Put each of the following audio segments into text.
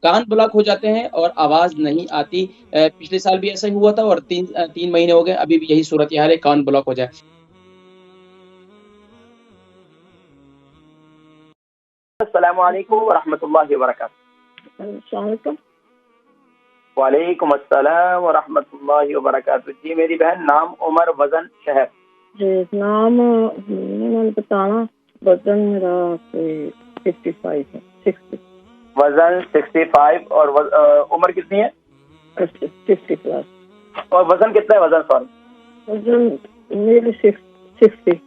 کان بلاک ہو جاتے ہیں اور آواز نہیں آتی. پچھلے سال بھی ایسا ہی ہوا تھا اور 3 مہینے ہو گئے ابھی بھی یہی صورتحال ہے، کان بلاک ہو جائے. السلام علیکم ورحمۃ اللہ وبرکاتہ. السلام علیکم. وعلیکم السلام ورحمۃ اللہ وبرکاتہ. جی میری بہن، نام عمر، وزن شہر. جی نام میں بتانا، وزن میرا 55 ہے، 60. وزن 65 اور عمر کتنی ہے؟ 50 پلس. اور وزن کتنا ہے؟ وزن سوری وزن میری 60.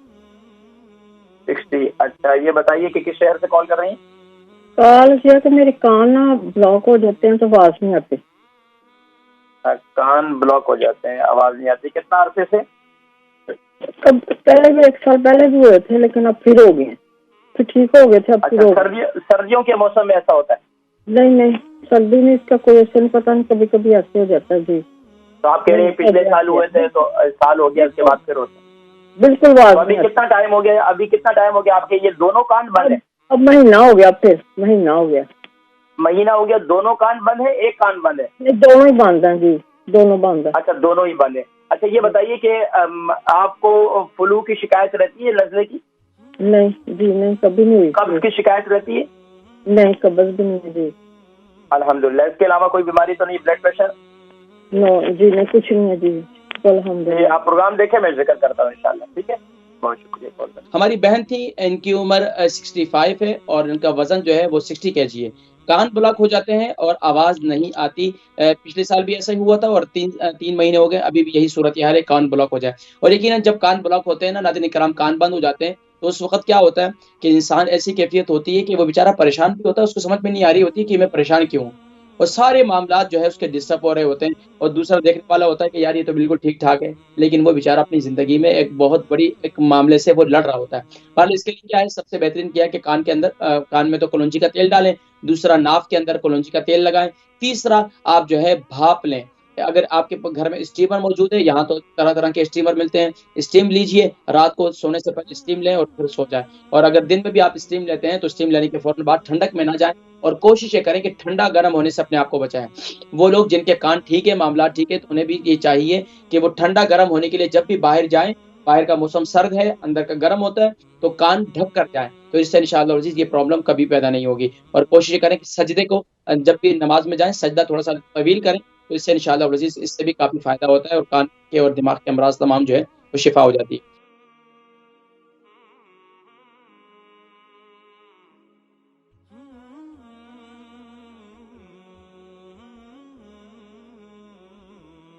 اچھا یہ بتائیے کہ کس شہر سے کال کر رہی ہیں؟ کال کیا کہ میرے کان نا بلاک ہو جاتے ہیں تو آواز نہیں آتی. کان بلاک ہو جاتے ہیں، آواز نہیں آتی. کتنا عرصے سے؟ اب پہلے بھی 1 سال پہلے بھی ہوئے تھے لیکن اب پھر ہو گئے ہیں، پھر ٹھیک ہو گئے تھے، اب پھر ہو گئے. سردیوں کے موسم میں ایسا ہوتا ہے؟ نہیں سردی میں اس کا کوئی اثر نہیں، پتہ نہیں کبھی کبھی ایسے ہو جاتا ہے. جی تو آپ کہہ رہے ہیں پچھلے سال ہوئے تھے تو سال ہو گیا، اس کے بعد پھر ہوتا ہے. بالکل تو ابھی کتنا ٹائم ہو گیا؟ آپ کے یہ دونوں کان بند ہیں؟ اب مہینہ ہو گیا، پھر مہینہ ہو گیا. مہینہ ہو گیا. دونوں کان بند ہے، ایک کان بند ہے؟ دونوں ہی بند ہیں. جی دونوں بند ہیں. اچھا دونوں ہی بند ہیں. اچھا یہ بتائیے کہ آپ کو فلو کی شکایت رہتی ہے، نزلے کی؟ نہیں جی نہیں، کبھی نہیں ہوئی. قبض کی شکایت رہتی ہے؟ نہیں قبض بھی نہیں. جی الحمدللہ. اس کے علاوہ کوئی بیماری تو نہیں؟ Blood pressure? نو جی نہیں، کچھ نہیں ہے. جی الحمدللہ. آپ پروگرام دیکھیں، میں ذکر کرتا ہوں انشاءاللہ. ٹھیک ہے، بہت شکریہ. ہماری بہن تھی، ان کی عمر 65 ہے اور ان کا وزن جو ہے وہ 60 kg ہے. کان بلاک ہو جاتے ہیں اور آواز نہیں آتی. پچھلے سال بھی ایسا ہی ہوا تھا اور 3 مہینے ہو گئے ابھی بھی یہی صورتحال ہے، کان بلاک ہو جائے. اور یقیناً جب کان بلاک ہوتے ہیں نا ناظرین کرام، کان بند ہو جاتے ہیں تو اس وقت کیا ہوتا ہے کہ انسان ایسی کیفیت ہوتی ہے کہ وہ بیچارہ پریشان بھی ہوتا ہے، اس کو سمجھ میں نہیں آ رہی ہوتی کہ میں پریشان کیوں ہوں، اور سارے معاملات جو ہے اس کے ڈسٹرب ہو رہے ہوتے ہیں. اور دوسرا دیکھنے والا ہوتا ہے کہ یار یہ تو بالکل ٹھیک ٹھاک ہے، لیکن وہ بیچارہ اپنی زندگی میں ایک بہت بڑی ایک معاملے سے وہ لڑ رہا ہوتا ہے. پہلے اس کے لیے کیا ہے، سب سے بہترین کیا ہے کہ کان کے اندر، کان میں تو کلونجی کا تیل ڈالیں. دوسرا، ناف کے اندر کلونجی کا تیل لگائیں. تیسرا، آپ جو ہے بھاپ لیں. اگر آپ کے گھر میں اسٹیمر موجود ہے، یہاں تو طرح طرح کے اسٹیمر ملتے ہیں، اسٹیم لیجئے. رات کو سونے سے پہلے اسٹیم لیں اور پھر سو جائیں. اور اگر دن میں بھی آپ اسٹیم لیتے ہیں تو اسٹیم لینے کے فوراً بعد ٹھنڈک میں نہ جائیں اور کوشش یہ کریں کہ ٹھنڈا گرم ہونے سے اپنے آپ کو بچائیں. وہ لوگ جن کے کان ٹھیک ہے، معاملات ٹھیک ہے، تو انہیں بھی یہ چاہیے کہ وہ ٹھنڈا گرم ہونے کے لیے جب بھی باہر جائیں، باہر کا موسم سرد ہے، اندر کا گرم ہوتا ہے، تو کان ڈھک کر جائیں. تو اس سے انشاءاللہ عزیز یہ پرابلم کبھی پیدا نہیں ہوگی. اور کوشش کریں کہ سجدے کو جب بھی نماز میں جائیں سجدہ تھوڑا سا طویل کریں، تو اس سے انشاءاللہ عزیز اس سے بھی کافی فائدہ ہوتا ہے اور کان کے اور دماغ کے امراض تمام جو ہے وہ شفا ہو جاتی ہے.